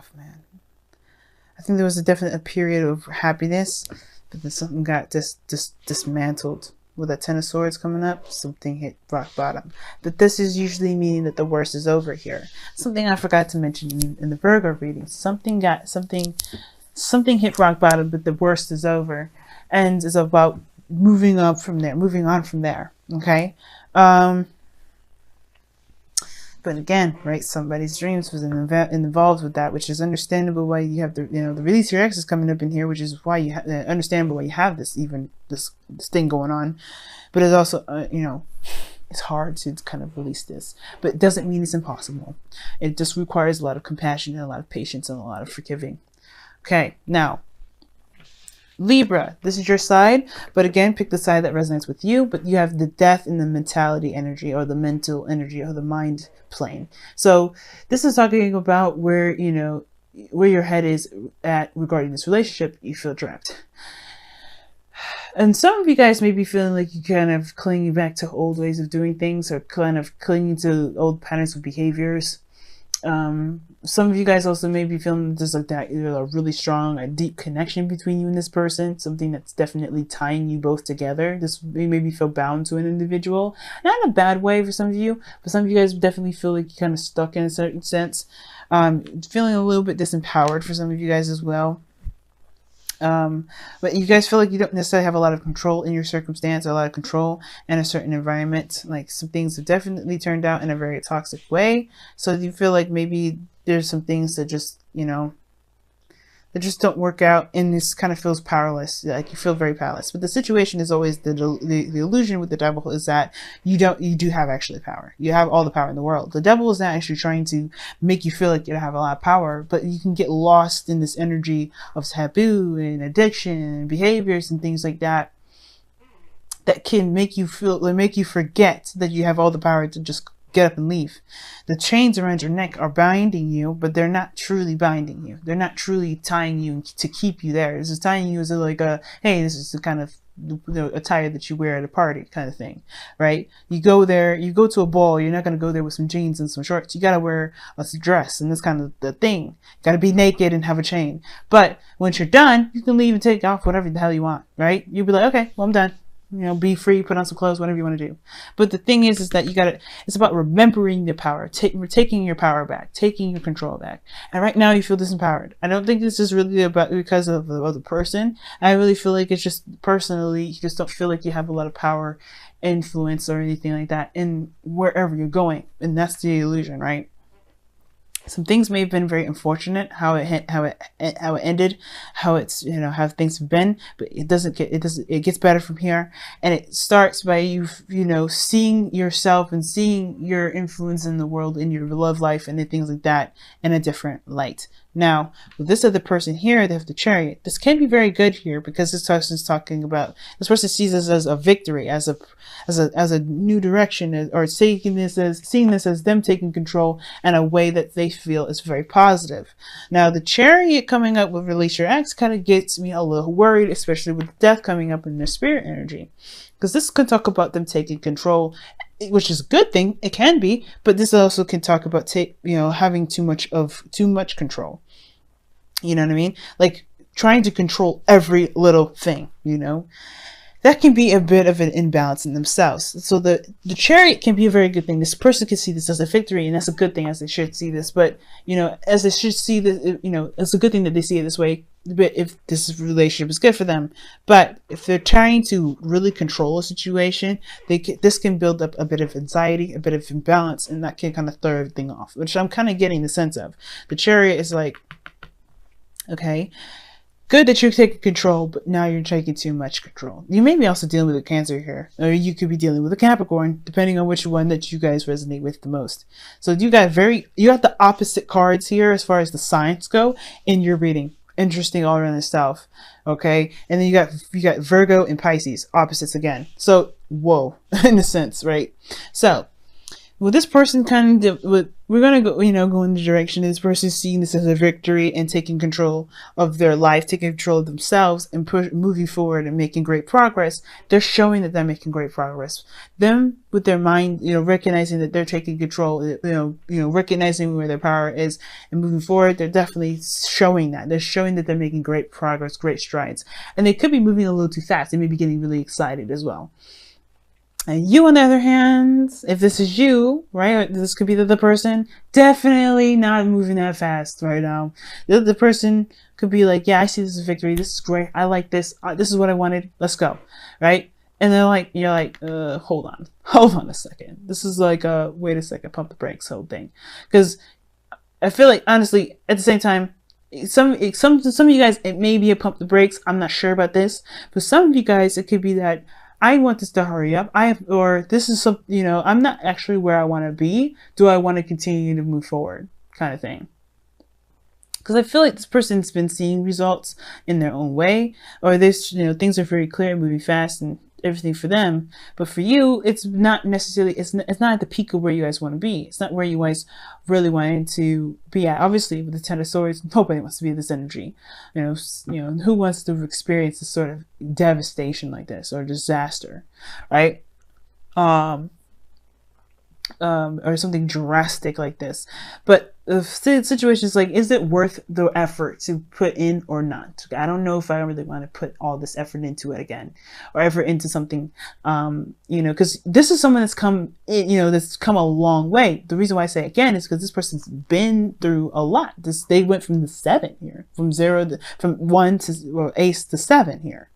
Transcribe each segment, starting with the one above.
rough, man. I think there was a period of happiness, but then something got dismantled. With that Ten of Swords coming up, something hit rock bottom. But this is usually meaning that the worst is over here. Something I forgot to mention in the Virgo reading. Something hit rock bottom, but the worst is over. And it's about moving on from there. Okay? But again, right, somebody's dreams was involved with that, which is understandable why you have the release your ex is coming up in here, which is why you understandable why you have this thing going on. But it's also it's hard to kind of release this, but it doesn't mean it's impossible. It just requires a lot of compassion and a lot of patience and a lot of forgiving. Okay, now Libra, this is your side, but again, pick the side that resonates with you. But you have the death in the mentality energy, or the mental energy, or the mind plane. So this is talking about where your head is at regarding this relationship. You feel trapped, and some of you guys may be feeling like you kind of clinging back to old ways of doing things, or kind of clinging to old patterns of behaviors. Some of you guys also may be feeling there's like that, a really strong, a deep connection between you and this person, something that's definitely tying you both together. This may maybe feel bound to an individual, not in a bad way for some of you, but some of you guys definitely feel like you're kind of stuck in a certain sense, feeling a little bit disempowered for some of you guys as well. But you guys feel like you don't necessarily have a lot of control in your circumstance, or a lot of control in a certain environment. Like some things have definitely turned out in a very toxic way. So you feel like maybe there's some things that just, that just don't work out, and this kind of feels powerless. Like you feel very powerless. But the situation is always the illusion with the devil is that you do have actually power. You have all the power in the world. The devil is not actually trying to make you feel like you have a lot of power, but you can get lost in this energy of taboo and addiction and behaviors and things like that can make you forget that you have all the power to just get up and leave. The chains around your neck are binding you, but they're not truly binding you. They're not truly tying you to keep you there. This is tying you as hey, this is the kind of attire that you wear at a party kind of thing, right? You go there, you go to a ball, you're not going to go there with some jeans and some shorts. You got to wear a dress, and that's kind of the thing. You got to be naked and have a chain. But once you're done, you can leave and take off whatever the hell you want, right? You'll be like, okay, well, I'm done. Be free, put on some clothes, whatever you want to do. But the thing is that it's about remembering the power, taking your power back, taking your control back. And right now you feel disempowered. I don't think this is really because of the other person. I really feel like it's just personally, you just don't feel like you have a lot of power, influence, or anything like that in wherever you're going. And that's the illusion, right? Some things may have been very unfortunate, how it ended, how things have been, but it gets better from here. And it starts by you seeing yourself and seeing your influence in the world, in your love life and things like that in a different light. Now, with this other person here, they have the Chariot. This can be very good here, because this person is talking about, this person sees this as a victory, as a new direction, or seeing this as them taking control in a way that they feel is very positive. Now, the Chariot coming up with release your ex kind of gets me a little worried, especially with death coming up in their spirit energy, because this can talk about them taking control, which is a good thing. It can be, but this also can talk about having too much control. You know what I mean? Like trying to control every little thing, that can be a bit of an imbalance in themselves. So the Chariot can be a very good thing. This person can see this as a victory, and that's a good thing, as they should see this. But, as they should see this, it's a good thing that they see it this way, but if this relationship is good for them. But if they're trying to really control a situation, this can build up a bit of anxiety, a bit of imbalance, and that can kind of throw everything off, which I'm kind of getting the sense of. The Chariot is like, okay, good that you're taking control, but now you're taking too much control. You may be also dealing with a Cancer here, or you could be dealing with a Capricorn, depending on which one that you guys resonate with the most. So you got the opposite cards here as far as the signs go in your reading. Interesting all around itself. Okay, and then you got Virgo and Pisces, opposites again. So whoa, in a sense, right? So well, this person kind of, we're going to go, go in the direction of this person seeing this as a victory and taking control of their life, taking control of themselves and moving forward and making great progress. They're showing that they're making great progress. Them with their mind, recognizing that they're taking control, recognizing where their power is and moving forward. They're definitely showing that. They're showing that they're making great progress, great strides. And they could be moving a little too fast. They may be getting really excited as well. And you, on the other hand, if this is you, right, this could be the person, definitely not moving that fast right now. The person could be like, yeah, I see this as a victory. This is great. I like this. This is what I wanted. Let's go. Right? And they're like, you're like, hold on a second. This is like, wait a second, pump the brakes, whole thing. Because I feel like, honestly, at the same time, some of you guys, it may be a pump the brakes. I'm not sure about this. But some of you guys, it could be that, I want this to hurry up. Or this is some, I'm not actually where I want to be. Do I want to continue to move forward? Kind of thing. Because I feel like this person's been seeing results in their own way, or this, things are very clear, moving fast and everything for them. But for you, it's not necessarily, it's not at the peak of where you guys want to be. It's not where you guys really wanted to be at. Obviously, with the Ten of Swords, nobody wants to be in this energy. Who wants to experience this sort of devastation like this or disaster, right? Or something drastic like this. But the situation is like, is it worth the effort to put in or not? I don't know if I really want to put all this effort into it again, or effort into something, because this is someone that's come, that's come a long way. The reason why I say again is because this person's been through a lot. They went from the 7 here, from 1 to ace to 7 here.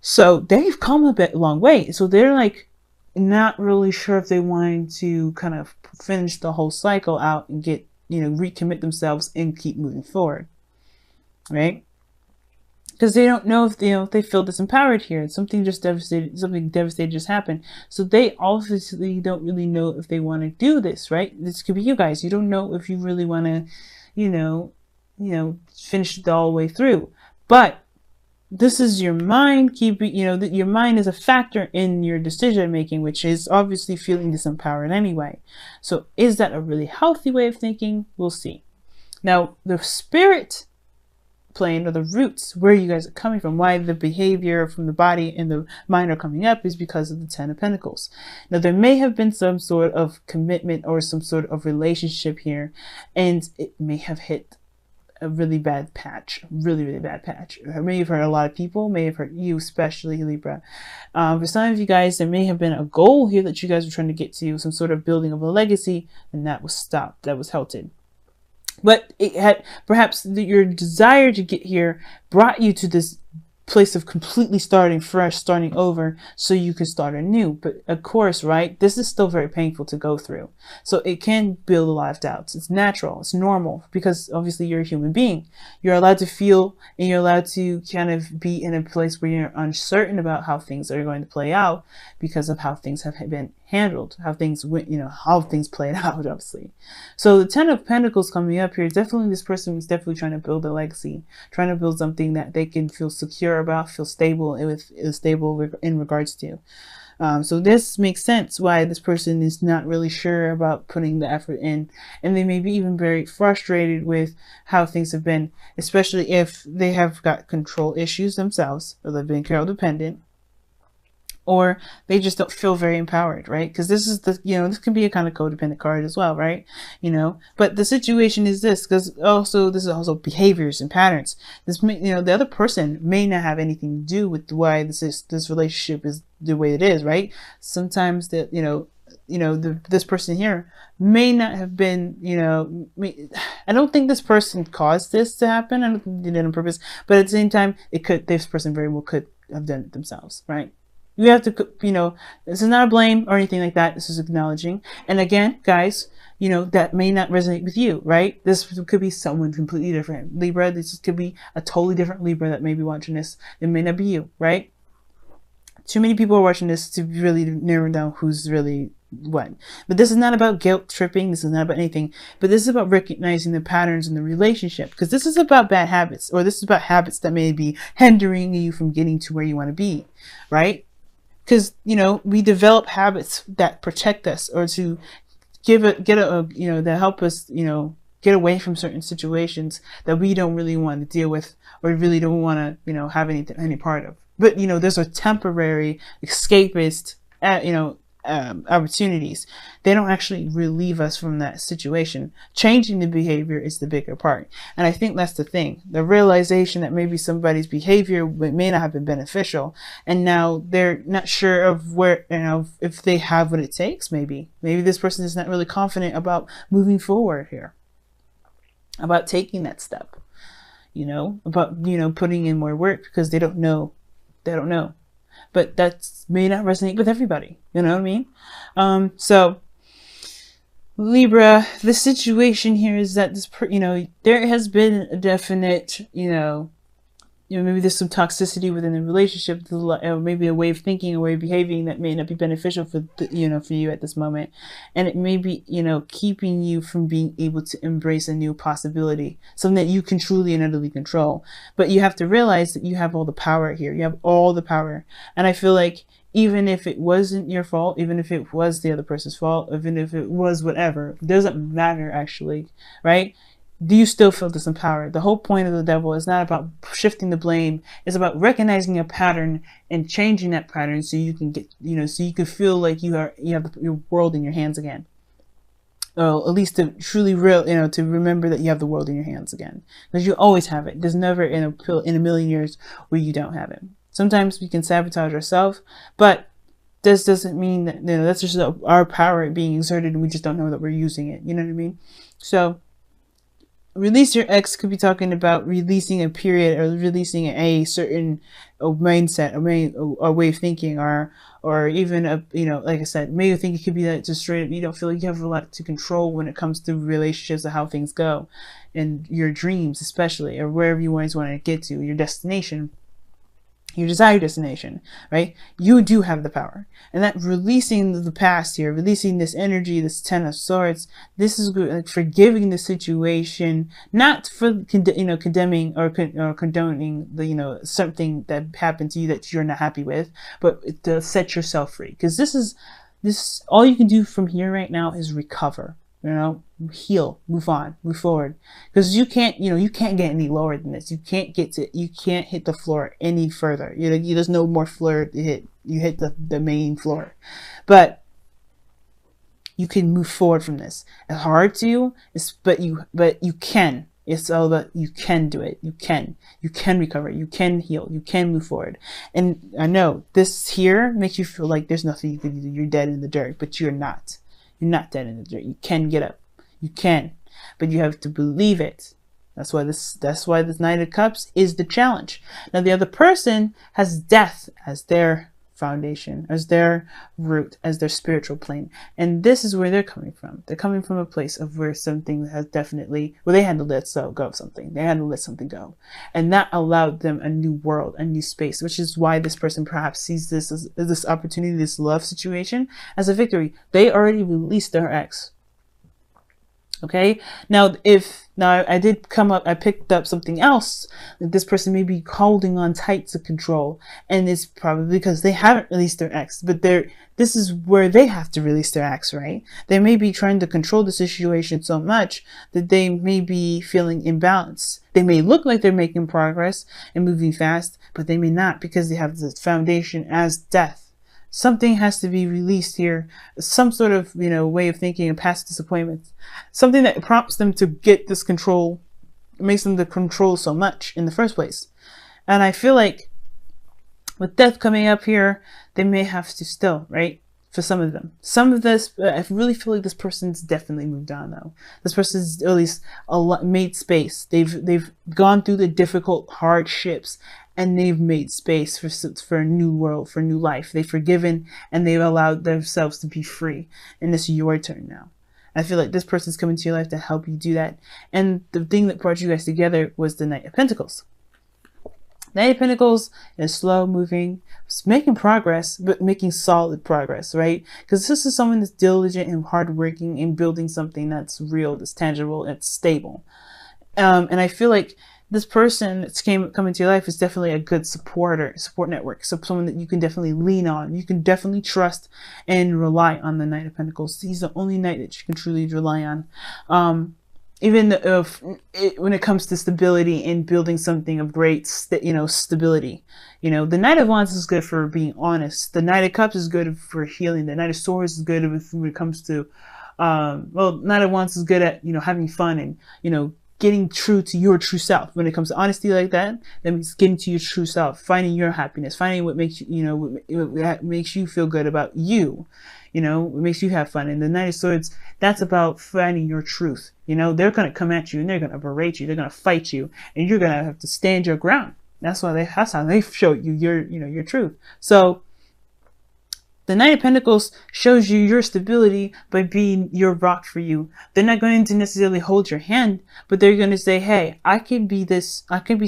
So they've come a long way. So they're like, not really sure if they wanted to kind of finish the whole cycle out and get, recommit themselves and keep moving forward, right? Because they don't know if they feel disempowered here. Something devastating just happened. So they obviously don't really know if they want to do this, right? This could be you guys. You don't know if you really want to, finish it all the way through. But this is your mind your mind is a factor in your decision making, which is obviously feeling disempowered anyway. So is that a really healthy way of thinking? We'll see. Now, the spirit plane, or the roots where you guys are coming from, why the behavior from the body and the mind are coming up, is because of the 10 of Pentacles. Now, there may have been some sort of commitment or some sort of relationship here, and it may have hit a really bad patch, really bad patch. It may have hurt a lot of people, may have hurt you, especially Libra. For some of you guys, there may have been a goal here that you guys were trying to get to, some sort of building of a legacy, and that was stopped, that was halted. But it had, perhaps your desire to get here brought you to this place of completely starting fresh, starting over, so you can start anew. But of course, right, this is still very painful to go through. So it can build a lot of doubts. It's natural, it's normal, because obviously you're a human being. You're allowed to feel, and you're allowed to kind of be in a place where you're uncertain about how things are going to play out because of how things have been handled, how things went, how things played out, obviously. So the 10 of Pentacles coming up here, definitely this person is definitely trying to build a legacy, trying to build something that they can feel secure about, feel stable in regards to. So this makes sense why this person is not really sure about putting the effort in, and they may be even very frustrated with how things have been, especially if they have got control issues themselves, or they've been codependent, or they just don't feel very empowered, right? Because this is the, this can be a kind of codependent card as well, right? But the situation is this, because this is also behaviors and patterns. This may, the other person may not have anything to do with why this relationship is the way it is, right? Sometimes that, this person here may not have been, I don't think this person caused this to happen. I don't think they did it on purpose, but at the same time, this person very well could have done it themselves, right? You have to, this is not a blame or anything like that. This is acknowledging. And again, guys, that may not resonate with you, right? This could be someone completely different. Libra, this could be a totally different Libra that may be watching this. It may not be you, right? Too many people are watching this to really narrow down who's really what. But this is not about guilt tripping. This is not about anything. But this is about recognizing the patterns in the relationship. Because this is about bad habits, or this is about habits that may be hindering you from getting to where you want to be, right? because, you know, we develop habits that protect us, or to you know, that help us, you know, get away from certain situations that we don't really want to deal with, or really don't want to, you know, have any part of. But, you know, there's a temporary escapist, you know, opportunities. They don't actually relieve us from that situation. Changing the behavior is the bigger part. And I think that's the thing. The realization that maybe somebody's behavior may not have been beneficial, and now they're not sure of where, you know, if they have what it takes. Maybe this person is not really confident about moving forward here, about taking that step, you know, about, you know, putting in more work, because they don't know. But that may not resonate with everybody. You know what I mean? So Libra, the situation here is that you know, there has been a definite, you know, maybe there's some toxicity within the relationship, or maybe a way of thinking, a way of behaving that may not be beneficial for you know, for you at this moment, and it may be, you know, keeping you from being able to embrace a new possibility, something that you can truly and utterly control. But you have to realize that you have all the power here. You have all the power, and I feel like even if it wasn't your fault, even if it was the other person's fault, even if it was whatever, it doesn't matter actually, right? Do you still feel disempowered? The whole point of the devil is not about shifting the blame. It's about recognizing a pattern and changing that pattern, so you can get, you know, so you can feel like you have your world in your hands again. Or at least to truly you know, to remember that you have the world in your hands again, because you always have it. There's never in a million years where you don't have it. Sometimes we can sabotage ourselves, but this doesn't mean that, you know, that's just our power being exerted, and we just don't know that we're using it. You know what I mean? So release your ex could be talking about releasing a period, or releasing a certain mindset, a way of thinking, or even a, you know, like I said, maybe you think it could be that just straight up you don't feel like you have a lot to control when it comes to relationships, or how things go, and your dreams especially, or wherever you always want to get to, your destination, your desired destination, right? You do have the power. And that releasing the past here, releasing this energy, this 10 of Swords, this is good, like forgiving the situation, not for, you know, condemning or condoning the, you know, something that happened to you that you're not happy with, but to set yourself free. Because this all you can do from here right now is recover. You know, heal, move on, move forward, because you can't, you know, you can't get any lower than this. You can't hit the floor any further. You know, there's no more floor to hit. You hit the main floor, but you can move forward from this. It's hard to, but you can. It's all about, you can do it. You can recover. You can heal. You can move forward. And I know this here makes you feel like there's nothing you can do. You're dead in the dirt, but you're not. You're not dead in the dirt. You can get up. You can, but you have to believe it. That's why this Knight of Cups is the challenge. Now the other person has death as their foundation, as their root, as their spiritual plane, and this is where they're coming from. They're coming from a place of where something has definitely, well, they had to let go of something. They had to let something go, and that allowed them a new world, a new space, which is why this person perhaps sees this as this opportunity, this love situation, as a victory. They already released their ex. Okay, now I picked up something else that this person may be holding on tight to control, and it's probably because they haven't released their ex, but this is where they have to release their ex, right? They may be trying to control the situation so much that they may be feeling imbalanced. They may look like they're making progress and moving fast, but they may not, because they have this foundation as death. Something has to be released here, some sort of, you know, way of thinking, and past disappointments, something that prompts them to get this control, makes them to control so much in the first place. And I feel like with death coming up here, they may have to still, right? For some of them, I really feel like this person's definitely moved on though. This person's at least made space. They've gone through the difficult hardships, and they've made space for a new world, for a new life. They've forgiven, and they've allowed themselves to be free. And it's your turn now. I feel like this person's coming to your life to help you do that. And the thing that brought you guys together was the Knight of Pentacles. Knight of Pentacles is slow moving, it's making progress, but making solid progress, right? Because this is someone that's diligent and hardworking in building something that's real, that's tangible, that's stable. And I feel like this person that's come into your life is definitely a good support network. So someone that you can definitely lean on. You can definitely trust and rely on the Knight of Pentacles. He's the only knight that you can truly rely on. Even when it comes to stability and building something of great, stability. The Knight of Wands is good for being honest. The Knight of Cups is good for healing. The Knight of Swords is good when it comes to, Knight of Wands is good at, having fun and, getting true to your true self. When it comes to honesty like that means getting to your true self, finding your happiness, finding what makes you, what makes you feel good about you. What makes you have fun. And the Knight of Swords, that's about finding your truth. They're going to come at you and they're going to berate you. They're going to fight you and you're going to have to stand your ground. That's how they show you your truth. So the Knight of Pentacles shows you your stability by being your rock for you. They're not going to necessarily hold your hand, but they're going to say, hey, I can be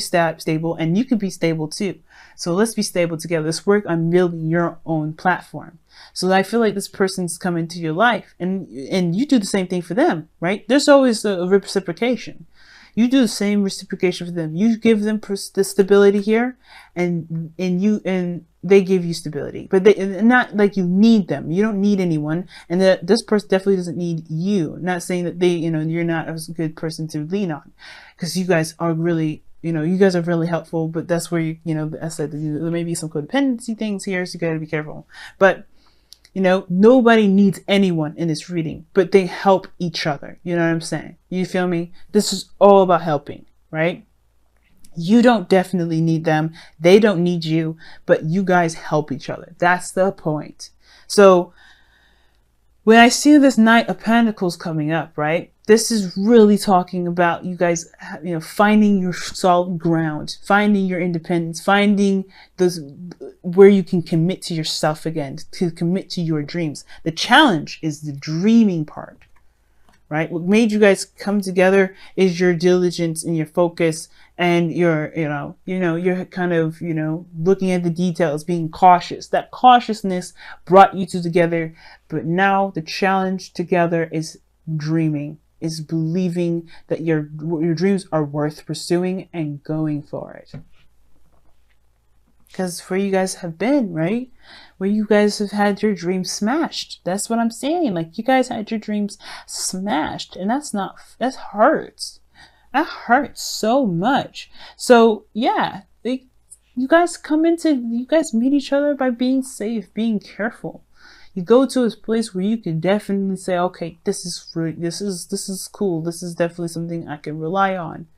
stable and you can be stable too. So let's be stable together. Let's work on building your own platform. So I feel like this person's come into your life and you do the same thing for them, right? There's always a reciprocation. You do the same reciprocation for them. You give them the stability here and they give you stability, but not like you need them. You don't need anyone. And that this person definitely doesn't need you. Not saying that you're not a good person to lean on, because you guys are really, you guys are really helpful, but that's where I said there may be some codependency things here. So you gotta be careful, but nobody needs anyone in this reading, but they help each other. You know what I'm saying? You feel me? This is all about helping, right? You don't definitely need them. They don't need you, but you guys help each other. That's the point. So when I see this Knight of Pentacles coming up, right? This is really talking about you guys, finding your solid ground, finding your independence, finding where you can commit to yourself again, to commit to your dreams. The challenge is the dreaming part, right? What made you guys come together is your diligence and your focus and your, you're kind of, looking at the details, being cautious. That cautiousness brought you two together. But now the challenge together is dreaming, is believing that your dreams are worth pursuing and going for it. Because where you guys have been, right? Where you guys have had your dreams smashed. That's what I'm saying. Like, you guys had your dreams smashed. And that hurts. That hurts so much. So, yeah. You guys meet each other by being safe, being careful. You go to a place where you can definitely say, okay, this is cool. This is definitely something I can rely on.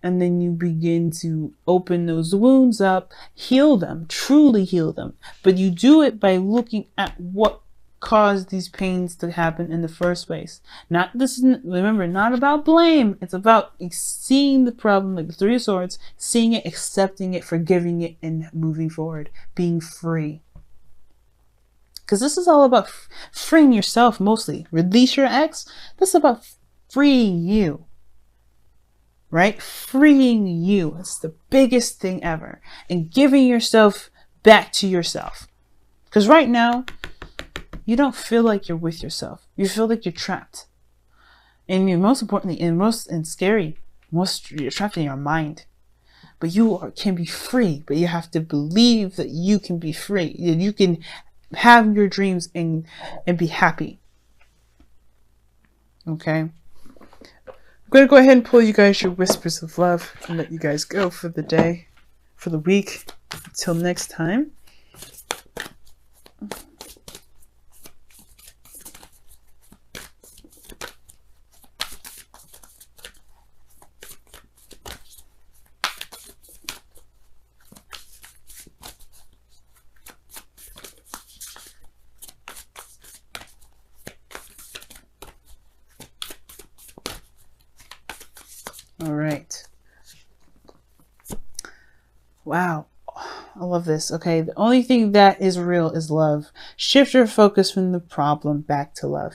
And then you begin to open those wounds up, heal them, truly heal them. But you do it by looking at what caused these pains to happen in the first place. Remember, not about blame. It's about seeing the problem, like the Three of Swords, seeing it, accepting it, forgiving it, and moving forward, being free. Because this is all about freeing yourself mostly. Release your ex. This is about freeing you. Right? Freeing you. It's the biggest thing ever. And giving yourself back to yourself. Because right now, you don't feel like you're with yourself. You feel like you're trapped. And most importantly, you're trapped in your mind. But you can be free. But you have to believe that you can be free. You can have your dreams and be happy. Okay? I'm going to go ahead and pull you guys your whispers of love and let you guys go for the day, for the week. Until next time. All right. Wow. I love this. Okay. The only thing that is real is love. Shift your focus from the problem back to love.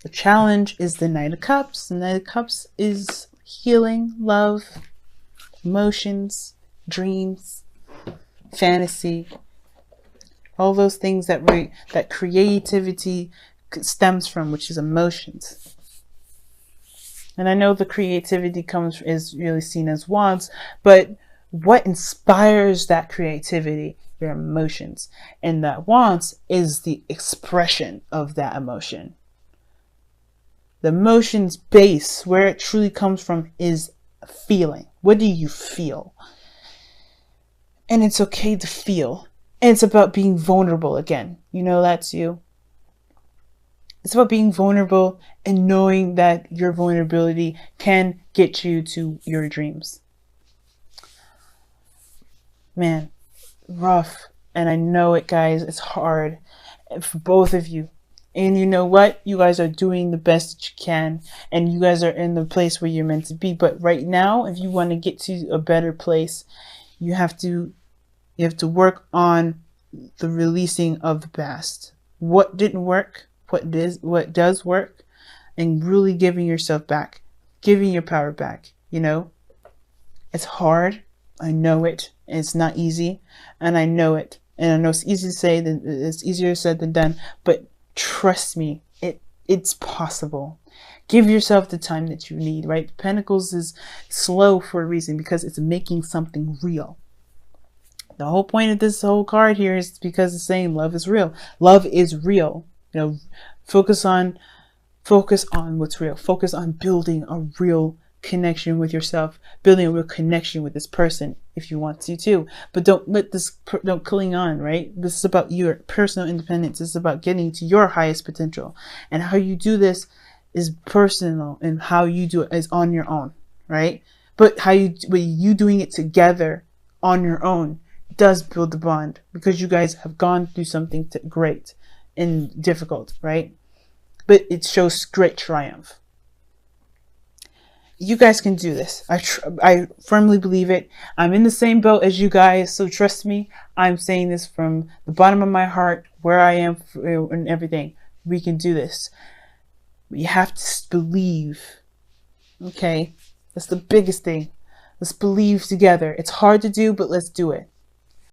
The challenge is the Knight of Cups. The Knight of Cups is healing, love, emotions, dreams, fantasy, all those things that creativity stems from, which is emotions. And I know the creativity is really seen as wants, but what inspires that creativity? Your emotions. And that wants is the expression of that emotion. The emotion's base, where it truly comes from, is feeling. What do you feel? And it's okay to feel. And it's about being vulnerable again. You know, that's you. It's about being vulnerable and knowing that your vulnerability can get you to your dreams. Man, rough. And I know it, guys. It's hard for both of you. And you know what? You guys are doing the best that you can. And you guys are in the place where you're meant to be. But right now, if you want to get to a better place, you have to work on the releasing of the past. What didn't work? What does work? And really giving yourself back. Giving your power back. You know? It's hard. I know it. It's not easy. And I know it. And I know it's easy to say than it's easier said than done. But trust me, it's possible. Give yourself the time that you need, right? Pentacles is slow for a reason, because it's making something real. The whole point of this whole card here is because it's saying love is real. Love is real. You know, focus on what's real. Focus on building a real connection with yourself, building a real connection with this person if you want to too. But don't cling on, right? This is about your personal independence. This is about getting to your highest potential. And how you do this is personal, and how you do it is on your own, right? But you doing it together on your own does build the bond, because you guys have gone through something great and difficult, right? But it shows great triumph. You guys can do this. I firmly believe it. I'm in the same boat as you guys, so trust me. I'm saying this from the bottom of my heart, where I am and everything. We can do this. You have to believe. Okay? That's the biggest thing. Let's believe together. It's hard to do, but let's do it.